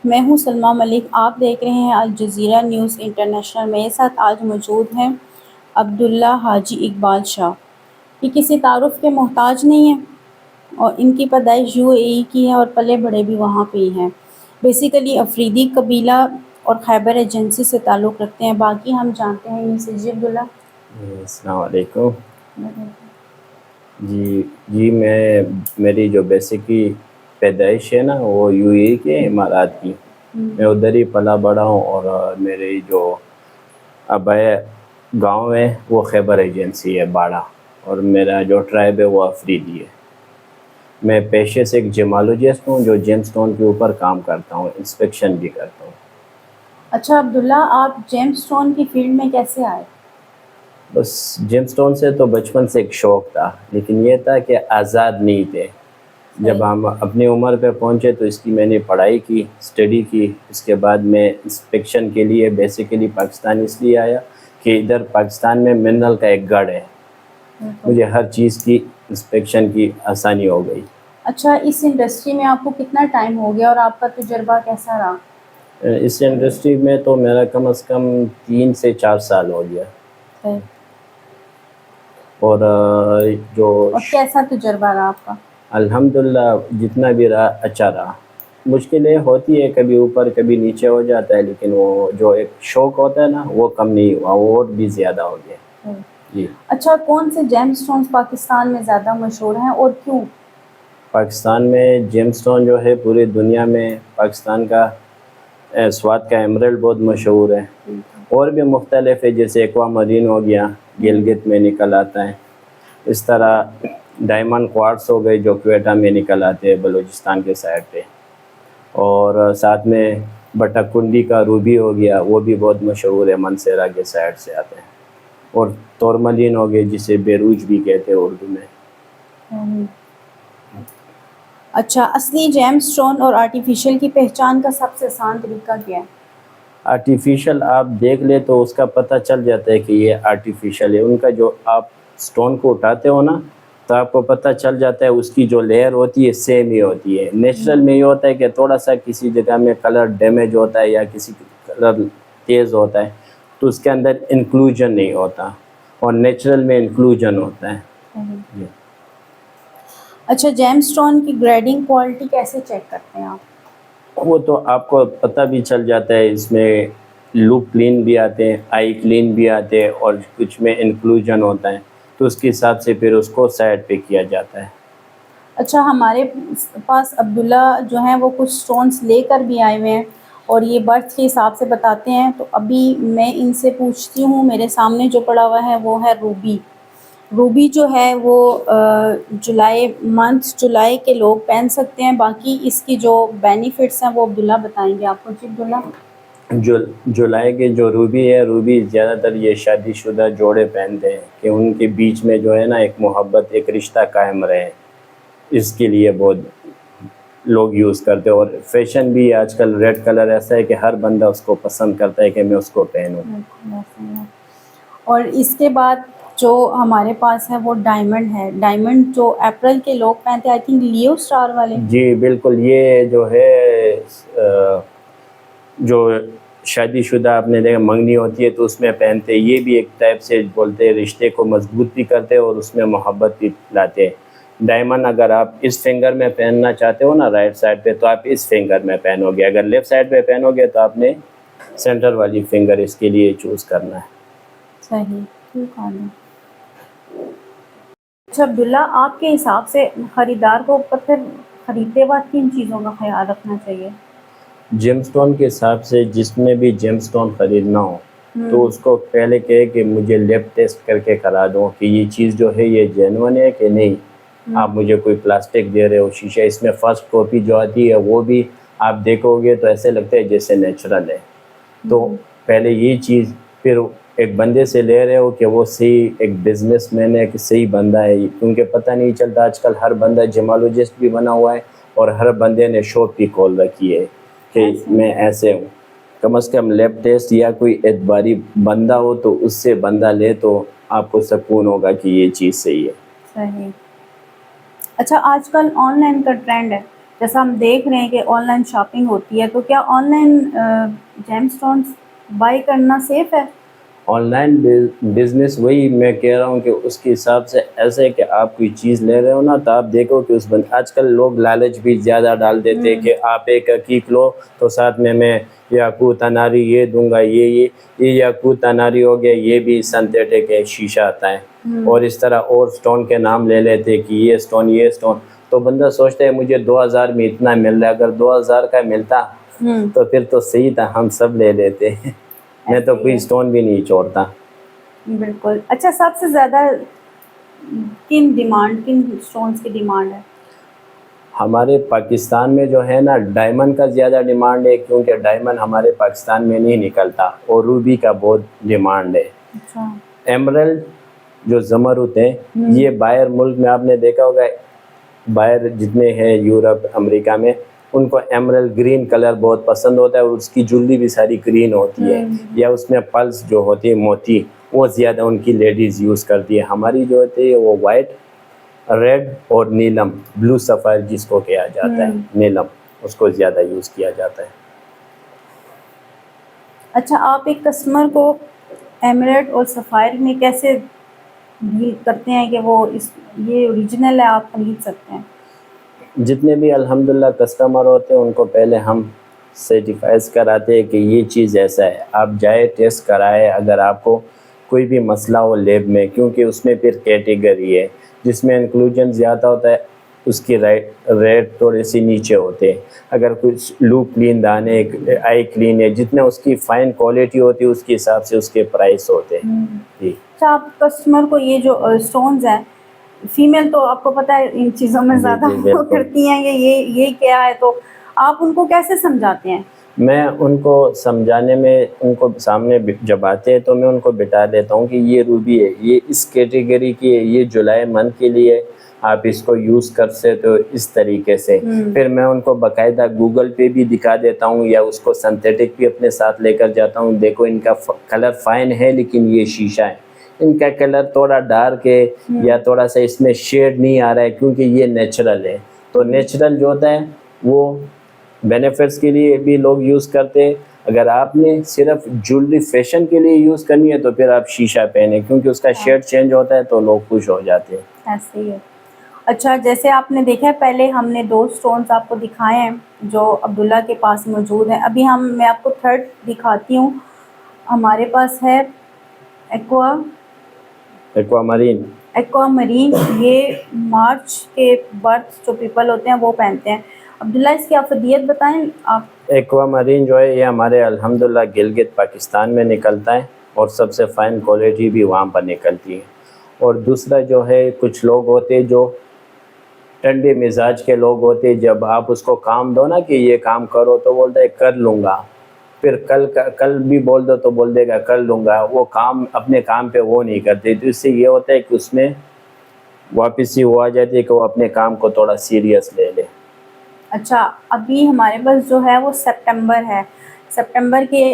میں ہوں سلمیٰ ملک، آپ دیکھ رہے ہیں الجزیرہ نیوز انٹرنیشنل۔ میرے ساتھ آج موجود ہیں عبداللہ حاجی اقبال شاہ۔ یہ کسی تعارف کے محتاج نہیں ہیں اور ان کی پیدائش UAE کی ہے اور پلے بڑے بھی وہاں پہ ہی ہیں۔ بیسیکلی افریدی قبیلہ اور خیبر ایجنسی سے تعلق رکھتے ہیں۔ باقی ہم جانتے ہیں ان سے۔ جی عبداللہ۔ السلام علیکم۔ جی میری جو بیسیکی پیدائش ہے نا وہ UAE کے امارات کی، میں ادھر ہی پلا بڑا ہوں، اور میری جو آبائی گاؤں ہے وہ خیبر ایجنسی ہے باڑہ، اور میرا جو ٹرائب ہے وہ افریدی ہے۔ میں پیشے سے ایک جیمالوجسٹ ہوں جو جیم سٹون کے اوپر کام کرتا ہوں، انسپیکشن بھی کرتا ہوں۔ اچھا عبداللہ، آپ جیم سٹون کی فیلڈ میں کیسے آئے؟ بس جیم سٹون سے تو بچپن سے ایک شوق تھا، لیکن یہ تھا کہ آزاد نہیں تھے۔ جب ہم اپنی عمر پہ پہنچے تو اس کی میں نے پڑھائی کی، اسٹڈی کی۔ اس کے بعد میں انسپیکشن کے لیے بیسیکلی پاکستان اس لیے آیا کہ ادھر پاکستان میں منرل کا ایک گڑھ ہے، مجھے ہر چیز کی انسپیکشن کی آسانی ہو گئی۔ اچھا، اس انڈسٹری میں آپ کو کتنا ٹائم ہو گیا اور آپ کا تجربہ کیسا رہا؟ اس انڈسٹری میں تو میرا کم از کم 3 سے 4 سال ہو گیا، اور کیسا تجربہ رہا آپ کا؟ الحمدللہ جتنا بھی رہا اچھا رہا۔ مشکلیں ہوتی ہے، کبھی اوپر کبھی نیچے ہو جاتا ہے، لیکن وہ جو ایک شوق ہوتا ہے نا وہ کم نہیں ہوا، وہ اور بھی زیادہ ہو گیا۔ جی۔ اچھا، کون سے جیم سٹونز پاکستان میں زیادہ مشہور ہیں اور کیوں؟ پاکستان میں جیم سٹون جو ہے پوری دنیا میں پاکستان کا سوات کا ایمرلڈ بہت مشہور ہے، اور بھی مختلف ہے، جیسے ایکوا مرین ہو گیا، گلگت میں نکل آتا ہے، اس طرح ڈائمنڈ کوارٹز ہو گئے جو کوئٹہ میں نکل آتے ہیں بلوچستان کے سائڈ پہ، اور ساتھ میں بٹا کنڈی کا روبی ہو گیا، وہ بھی بہت مشہور ہے، منسیرہ کے سائڈ سے آتے ہیں، اور تورملین ہو گئے جسے بیروج بھی کہتے ہیں اردو میں۔ اچھا، اصلی جیم سٹون اور آرٹیفیشل کی پہچان کا سب سے آسان طریقہ کیا ہے؟ آرٹیفیشل آپ دیکھ لے تو اس کا پتہ چل جاتا ہے کہ یہ آرٹیفیشل ہے۔ ان کا جو آپ سٹون کو اٹھاتے ہو نا تو آپ کو پتہ چل جاتا ہے اس کی جو لیئر ہوتی ہے سیم ہی ہوتی ہے۔ نیچرل میں یہ ہوتا ہے کہ تھوڑا سا کسی جگہ میں کلر ڈیمیج ہوتا ہے یا کسی کلر تیز ہوتا ہے تو اس کے اندر انکلوژن نہیں ہوتا، اور نیچرل میں انکلوژن ہوتا ہے۔ اچھا، جیم سٹون کی گریڈنگ کوالٹی کیسے چیک کرتے ہیں آپ؟ وہ تو آپ کو پتہ بھی چل جاتا ہے، اس میں لوپ کلین بھی آتے ہیں، آئی کلین بھی آتے ہیں، اور کچھ میں انکلوژن ہوتا ہے، تو اس کے حساب سے پھر اس کو سائڈ پہ کیا جاتا ہے۔ اچھا، ہمارے پاس عبداللہ جو ہیں وہ کچھ سٹونز لے کر بھی آئے ہوئے ہیں اور یہ برتھ کے حساب سے بتاتے ہیں، تو ابھی میں ان سے پوچھتی ہوں۔ میرے سامنے جو پڑا ہوا ہے وہ ہے روبی۔ روبی جو ہے وہ جولائی کے لوگ پہن سکتے ہیں، باقی اس کی جو بینیفٹس ہیں وہ عبداللہ بتائیں گے آپ کو۔ جی عبداللہ۔ جولائی کے جو روبی ہے، روبی زیادہ تر یہ شادی شدہ جوڑے پہنتے ہیں کہ ان کے بیچ میں جو ہے نا ایک محبت، ایک رشتہ قائم رہے، اس کے لیے بہت لوگ یوز کرتے ہیں۔ اور فیشن بھی آج کل ریڈ کلر ایسا ہے کہ ہر بندہ اس کو پسند کرتا ہے کہ میں اس کو پہنوں۔ اور اس کے بعد جو ہمارے پاس ہے وہ ڈائمنڈ ہے۔ ڈائمنڈ جو اپریل کے لوگ پہنتے ہیں، آئی تھنک لیو اسٹار والے۔ جی بالکل، یہ جو ہے جو شادی شدہ آپ نے دیکھا منگنی ہوتی ہے تو اس میں پہنتے ہیں، یہ بھی ایک ٹائپ سے بولتے ہیں رشتے کو مضبوط بھی کرتے ہیں اور اس میں محبت بھی لاتے ہیں۔ ڈائمنڈ اگر آپ اس فنگر میں پہننا چاہتے ہو نا رائٹ سائڈ پہ تو آپ اس فنگر میں پہنو گے، اگر لیفٹ سائڈ پہ پہنو گے تو آپ نے سینٹر والی فنگر اس کے لیے چوز کرنا ہے۔ صحیح۔ اچھا عبداللہ، آپ کے حساب سے خریدار کو پتھر خریدتے وقت کن چیزوں کا خیال رکھنا چاہیے؟ جیم سٹون کے حساب سے جس میں بھی جیم سٹون خریدنا ہو تو اس کو پہلے کہے کہ مجھے لیب ٹیسٹ کر کے کرا دو کہ یہ چیز جو ہے یہ جینون ہے کہ نہیں۔ آپ مجھے کوئی پلاسٹک دے رہے ہو، شیشہ، اس میں فرسٹ کاپی جو آتی ہے وہ بھی آپ دیکھو گے تو ایسے لگتا ہے جیسے نیچرل ہے۔ تو پہلے یہ چیز، پھر ایک بندے سے لے رہے ہو کہ وہ صحیح ایک بزنس مین ہے کہ صحیح بندہ ہے، کیونکہ پتہ نہیں چلتا آج کل ہر بندہ جیمالوجسٹ بھی بنا ہوا ہے اور ہر بندے نے شاپ بھی کھول رکھی ہے کہ میں ایسے ہوں۔ کم از کم لیب ٹیسٹ یا کوئی اعتباری بندہ ہو تو اس سے بندہ لے تو آپ کو سکون ہوگا کہ یہ چیز صحیح ہے۔ صحیح۔ اچھا، آج کل آن لائن کا ٹرینڈ ہے جیسا ہم دیکھ رہے ہیں کہ آن لائن شاپنگ ہوتی ہے، تو کیا online gemstones buy کرنا سیف ہے؟ آن لائن بزنس وہی میں کہہ رہا ہوں کہ اس کے حساب سے ایسے ہے کہ آپ کوئی چیز لے رہے ہو نا تو آپ دیکھو کہ اس آج کل لوگ لالچ بھی زیادہ ڈال دیتے کہ آپ ایک حقیق لو تو ساتھ میں یاقوت اناری یہ دوں گا، یہ یاقوت اناری ہو گیا، یہ بھی سنتھیٹک ہے، شیشہ آتا ہے، اور اس طرح اور سٹون کے نام لے لیتے کہ یہ سٹون، تو بندہ سوچتا ہے مجھے 2000 میں اتنا مل رہا ہے، اگر 2000 کا ملتا تو پھر تو صحیح تھا، ہم سب لے لیتے. میں تو کوئی سٹون بھی نہیں چھوڑتا. بالکل. اچھا، سب سے زیادہ کن سٹونز کی ڈیمانڈ ہے؟ ہمارے پاکستان میں جو ہے نا ڈائمنڈ کا زیادہ ڈیمانڈ ہے، کیونکہ ڈائمنڈ ہمارے پاکستان میں نہیں نکلتا، اور روبی کا بہت ڈیمانڈ ہے. اچھا. ایمرلڈ جو زمرد ہیں یہ باہر ملک میں آپ نے دیکھا ہوگا، باہر جتنے ہیں یورپ امریکہ میں ان کو ایمرلڈ گرین کلر بہت پسند ہوتا ہے، اور اس کی جویلری بھی ساری گرین ہوتی ہے، یا اس میں پلس جو ہوتی ہے موتی وہ زیادہ ان کی لیڈیز یوز کرتی ہے. ہماری جو ہوتی ہے وہ وائٹ، ریڈ اور نیلم، بلو سفائر جس کو کہا جاتا ہے، نیلم، اس کو زیادہ یوز کیا جاتا ہے. اچھا، آپ ایک کسٹمر کو ایمریٹ اور سفائر میں کیسے ڈیل کرتے ہیں کہ وہ یہ اوریجنل ہے، آپ خرید سکتے ہیں؟ جتنے بھی الحمدللہ کسٹمر ہوتے ہیں ان کو پہلے ہم سرٹیفائز کراتے ہیں کہ یہ چیز ایسا ہے، آپ جائے ٹیسٹ کرائے. اگر آپ کو کوئی بھی مسئلہ ہو لیب میں، کیونکہ اس میں پھر کیٹیگری ہے جس میں انکلوژن زیادہ ہوتا ہے، اس کی ریٹ تھوڑے سی نیچے ہوتے ہیں. اگر کچھ لو کلین دانے، آئی کلین ہے، جتنے اس کی فائن کوالٹی ہوتی ہے اس کے حساب سے اس کے پرائس ہوتے ہیں. جی. اچھا، آپ کسٹمر کو یہ جو سٹونز ہیں، فیمیل تو آپ کو پتہ ہے ان چیزوں میں زیادہ وہ کرتی ہیں کہ یہ کیا ہے، تو آپ ان کو کیسے سمجھاتے ہیں؟ میں ان کو سمجھانے میں، ان کو سامنے جب آتے ہیں تو میں ان کو بتا دیتا ہوں کہ یہ روبی ہے، یہ اس کیٹیگری کی ہے، یہ جولائی منتھ کے لیے آپ اس کو یوز کر سکتے ہو اس طریقے سے. پھر میں ان کو باقاعدہ گوگل پہ بھی دکھا دیتا ہوں، یا اس کو سنتھیٹک بھی اپنے ساتھ لے کر جاتا ہوں. دیکھو ان کا کلر فائن ہے لیکن یہ شیشہ ہے، ان کا کلر تھوڑا ڈارک ہے یا تھوڑا سا اس میں شیڈ نہیں آ رہا ہے، کیونکہ یہ نیچرل ہے. تو نیچرل جو ہوتا ہے وہ بینیفٹس کے لیے بھی لوگ یوز کرتے ہیں. اگر آپ نے صرف جویلری فیشن کے لیے یوز کرنی ہے تو پھر آپ شیشہ پہنیں، کیونکہ اس کا شیڈ چینج ہوتا ہے تو لوگ خوش ہو جاتے ہیں. ایسے ہی ہے. اچھا، جیسے آپ نے دیکھا ہے، پہلے ہم نے 2 سٹونز آپ کو دکھائے ہیں جو عبداللہ کے پاس موجود ہیں. ابھی میں آپ کو 3rd دکھاتی ہوں. ہمارے پاس ہے ایکوا مرین. یہ مارچ کے برتھ جو پیپل ہوتے ہیں وہ پہنتے ہیں. عبداللہ، اس کی افادیت بتائیں آپ. ایکوا مرین جو ہے یہ ہمارے الحمدللہ گلگت پاکستان میں نکلتا ہے، اور سب سے فائن کوالٹی بھی وہاں پر نکلتی ہے. اور دوسرا جو ہے، کچھ لوگ ہوتے جو ٹھنڈے مزاج کے لوگ ہوتے، جب آپ اس کو کام دو نا کہ یہ کام کرو تو بولتا ہے کر لوں گا، پھر کل بھی بول دو تو بول دے گا کر لوں گا. وہ کام اپنے کام پہ وہ نہیں کرتے، تو اس سے یہ ہوتا ہے کہ اس میں واپسی وہ آ جاتی ہے کہ وہ اپنے کام کو تھوڑا سیریس لے لے. اچھا، ابھی ہمارے پاس جو ہے وہ سپٹمبر ہے. سپٹمبر کے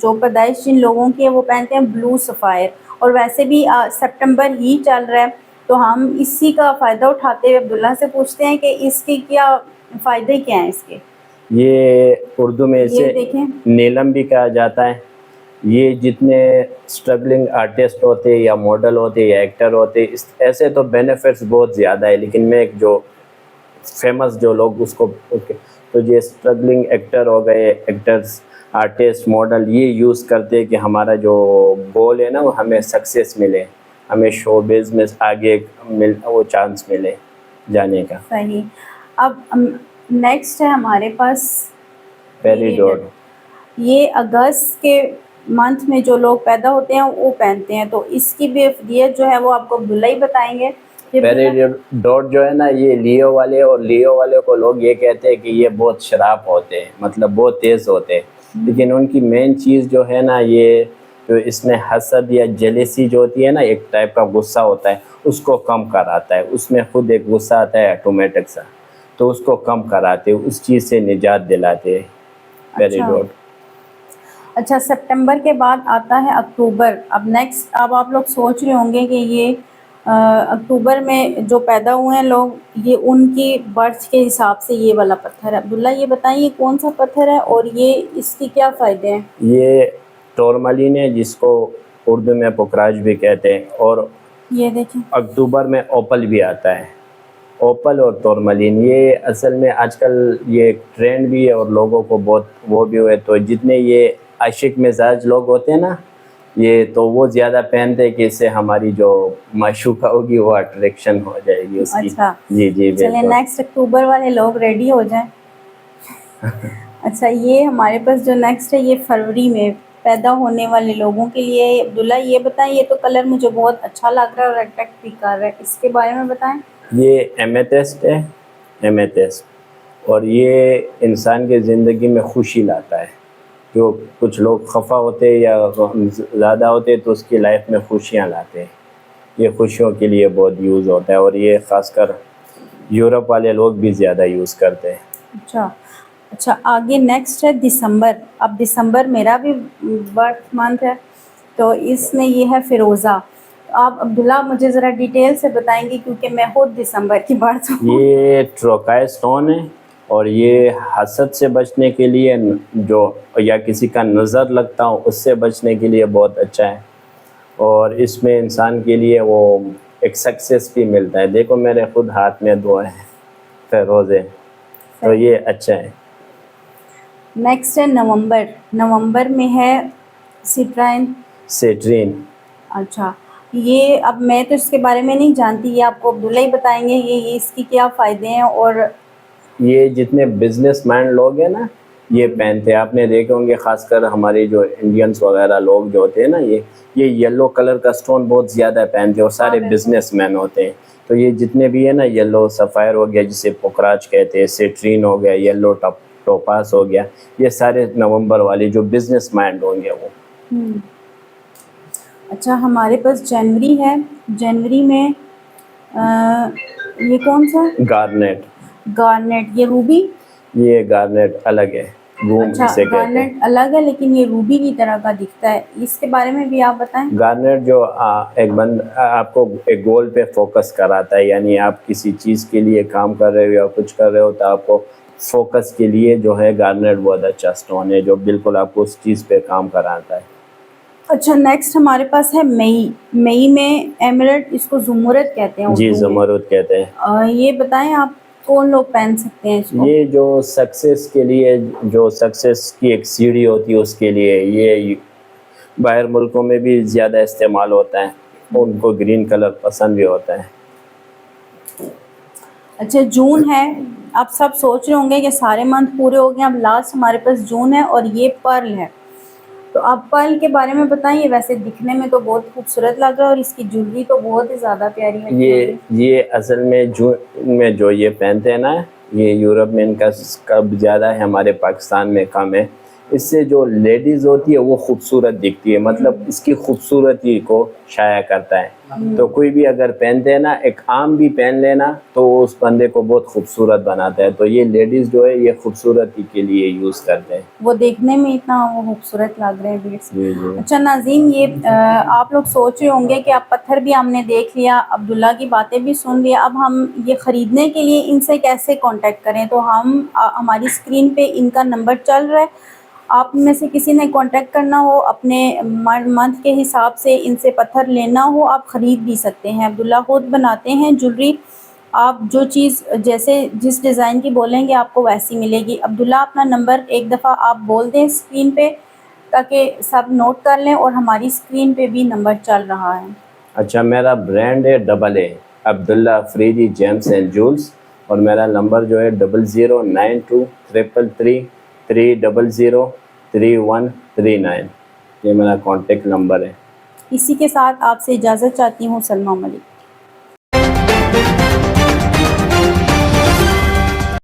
جو پیدائش جن لوگوں کی ہے وہ پہنتے ہیں بلو سفائر، اور ویسے بھی سپٹمبر ہی چل رہا ہے، تو ہم اسی کا فائدہ اٹھاتے ہوئے عبداللہ سے پوچھتے ہیں کہ اس کی کیا فائدے کیا ہیں اس کے. یہ اردو میں یہ اسے دیکھیں، نیلم بھی کہا جاتا ہے. یہ جتنے اسٹرگلنگ آرٹسٹ ہوتے یا ماڈل ہوتے یا ایکٹر ہوتے، ایسے تو بینیفٹس بہت زیادہ ہے، لیکن میں ایک جو فیمس جو لوگ اس کو، تو یہ اسٹرگلنگ ایکٹر ہو گئے، ایکٹرز، آرٹسٹ، ماڈل، یہ یوز کرتے کہ ہمارا جو گول ہے نا وہ ہمیں سکسیس ملے، ہمیں شوبز میں آگے وہ چانس ملے جانے کا. صحیح. اب نیکسٹ ہے ہمارے پاس پیریڈور. یہ اگست کے منتھ میں جو لوگ پیدا ہوتے ہیں وہ پہنتے ہیں، تو اس کی بھی افادیت جو ہے وہ آپ کو عبداللہ ہی بتائیں گے. پیریڈور جو ہے نا یہ لیو والے، اور لیو والے کو لوگ یہ کہتے ہیں کہ یہ بہت شراب ہوتے ہیں، مطلب بہت تیز ہوتے ہیں. لیکن ان کی مین چیز جو ہے نا، یہ جو اس میں حسد یا جیلیسی جو ہوتی ہے نا، ایک ٹائپ کا غصہ ہوتا ہے، اس کو کم کراتا ہے. اس میں خود ایک غصہ آتا ہے آٹومیٹک سا، تو اس کو کم کراتے، اس چیز سے نجات دلاتے ہیں پیریڈور. اچھا، سپٹمبر کے بعد آتا ہے اکتوبر. اب نیکسٹ، اب آپ لوگ سوچ رہے ہوں گے کہ یہ اکتوبر میں جو پیدا ہوئے ہیں لوگ، یہ ان کی برتھ کے حساب سے یہ والا پتھر ہے۔ عبداللہ یہ بتائیں یہ کون سا پتھر ہے اور یہ اس کی کیا فائدے ہیں؟ یہ ٹورملین ہے، جس کو اردو میں پکراج بھی کہتے ہیں، اور یہ دیکھیں اکتوبر میں اوپل بھی آتا ہے۔ اوپل اور ٹورملین یہ اصل میں آج کل یہ ٹرینڈ بھی ہے اور لوگوں کو بہت وہ بھی ہوئے، تو جتنے یہ عاشق مزاج لوگ ہوتے ہیں نا، یہ تو وہ زیادہ پہنتے ہیں کہ اس سے ہماری جو معشوقہ ہوگی وہ اٹریکشن ہو جائے گی اس کی۔ اچھا جی جی چلیں بالکل۔ نیکسٹ اکتوبر والے لوگ ریڈی ہو جائیں۔ اچھا یہ ہمارے پاس جو نیکسٹ ہے یہ فروری میں پیدا ہونے والے لوگوں کے لیے ہے۔ عبداللہ یہ بتائیں یہ تو کلر مجھے بہت اچھا لگ رہا ہے اور اٹریکٹ بھی کر رہا ہے، اس کے بارے میں بتائیں۔ یہ ایمیتھسٹ ہے، ایمیتھسٹ، اور یہ انسان کی زندگی میں خوشی لاتا ہے۔ جو کچھ لوگ خفا ہوتے یا زیادہ ہوتے تو اس کی لائف میں خوشیاں لاتے ہیں، یہ خوشیوں کے لیے بہت یوز ہوتا ہے، اور یہ خاص کر یورپ والے لوگ بھی زیادہ یوز کرتے ہیں۔ اچھا آگے نیکسٹ ہے دسمبر۔ اب دسمبر میرا بھی برتھ منتھ ہے، تو اس میں یہ ہے فیروزہ۔ آپ عبداللہ مجھے ذرا ڈیٹیل سے بتائیں گے کیونکہ میں خود دسمبر کی برتھ ہوں۔ یہ ٹروکائے سٹون ہے، اور یہ حسد سے بچنے کے لیے جو یا کسی کا نظر لگتا ہو اس سے بچنے کے لیے بہت اچھا ہے، اور اس میں انسان کے لیے وہ ایک سکسیس بھی ملتا ہے۔ دیکھو میرے خود ہاتھ میں دو ہیں فیروزے، تو یہ اچھا ہے۔ نیکسٹ ہے نومبر۔ نومبر میں ہے سٹرائن۔ سیٹرین۔ اچھا یہ اب میں تو اس کے بارے میں نہیں جانتی، یہ آپ کو عبداللہ ہی بتائیں گے یہ اس کی کیا فائدے ہیں۔ اور یہ جتنے بزنس مین لوگ ہیں نا یہ پہنتے ہیں، آپ نے دیکھے ہوں گے، خاص کر ہمارے جو انڈینس وغیرہ لوگ جو ہوتے ہیں نا یہ یلو کلر کا سٹون بہت زیادہ پہنتے ہیں، اور سارے بزنس مین ہوتے ہیں۔ تو یہ جتنے بھی ہیں نا، یلو سفائر ہو گیا جسے پوکراج کہتے ہیں، سیٹرین ہو گیا، یلو ٹوپاس ہو گیا، یہ سارے نومبر والے جو بزنس مائنڈ ہوں گے وہ۔ اچھا ہمارے پاس جنوری ہے۔ جنوری میں یہ کون سا؟ گارنیٹ۔ گارنیٹ، یہ روبی؟ یہ گارنیٹ الگ ہے، گوم اچھا جسے کہتے ہیں۔ گارنیٹ الگ ہے لیکن یہ روبی کی طرح کا دکھتا ہے، اس کے بارے میں بھی آپ بتائیں۔ گارنیٹ جو آپ کو ایک گول پہ فوکس کراتا ہے، یعنی آپ کسی چیز کے لیے کام کر رہے ہو یا کچھ کر رہے ہو تو آپ کو فوکس کے لیے جو ہے گارنیٹ بہت اچھا سٹون ہے، جو بالکل آپ کو اس چیز پہ کام کراتا ہے۔ اچھا نیکسٹ ہمارے پاس ہے مئی۔ مئی میں ایمرلڈ، اس کو زمرد کہتے ہیں جی اردو میں۔ زمرد کہتے ہیں۔ یہ بتائیں آپ کون لوگ پہن سکتے ہیں اس کو؟ یہ جو سکسیس کے لیے، جو سکسیس کی ایک سیڑھی ہوتی ہے اس کے لیے، یہ باہر ملکوں میں بھی زیادہ استعمال ہوتا ہے، ان کو گرین کلر پسند بھی ہوتا ہے۔ اچھا جون ہے۔ آپ سب سوچ رہے ہوں گے کہ سارے منتھ پورے ہو گئے، اب لاسٹ ہمارے پاس جون ہے اور یہ پرل ہے۔ تو آپ پرل کے بارے میں بتائیں، یہ ویسے دکھنے میں تو بہت خوبصورت لگ رہا ہے اور اس کی جویلری تو بہت ہی زیادہ پیاری لگتی ہے۔ یہ اصل میں جون میں جو یہ پہنتے ہیں نا، یہ یورپ میں ان کا کب زیادہ ہے، ہمارے پاکستان میں کم ہے۔ اس سے جو لیڈیز ہوتی ہے وہ خوبصورت دکھتی ہے، مطلب اس کی خوبصورتی کو شائع کرتا ہے۔ تو کوئی بھی اگر پہنتے ہیں نا، ایک عام بھی پہن لینا تو اس بندے کو بہت خوبصورت بناتا ہے، تو یہ لیڈیز جو ہے یہ خوبصورتی کے لیے یوز کرتے ہیں۔ وہ دیکھنے میں اتنا وہ خوبصورت لگ رہے ہیں بیڈس۔ جی جی۔ اچھا ناظرین، یہ آپ لوگ سوچ رہے ہوں گے کہ آپ پتھر بھی ہم نے دیکھ لیا، عبداللہ کی باتیں بھی سن لیا، اب ہم یہ خریدنے کے لیے ان سے کیسے کانٹیکٹ کریں؟ تو ہماری اسکرین پہ ان کا نمبر چل رہا ہے، آپ میں سے کسی نے کانٹیکٹ کرنا ہو، اپنے منتھ کے حساب سے ان سے پتھر لینا ہو، آپ خرید بھی سکتے ہیں۔ عبداللہ خود بناتے ہیں جویلری، آپ جو چیز جیسے جس ڈیزائن کی بولیں گے آپ کو ویسی ملے گی۔ عبداللہ اپنا نمبر ایک دفعہ آپ بول دیں اسکرین پہ تاکہ سب نوٹ کر لیں، اور ہماری اسکرین پہ بھی نمبر چل رہا ہے۔ اچھا میرا برانڈ ہے AA Abdullah Afridi James and jewels, اور میرا نمبر جو ہے 009233030139، یہ میرا کانٹیکٹ نمبر ہے۔ اسی کے ساتھ آپ سے اجازت چاہتی ہوں، سلام علیکم۔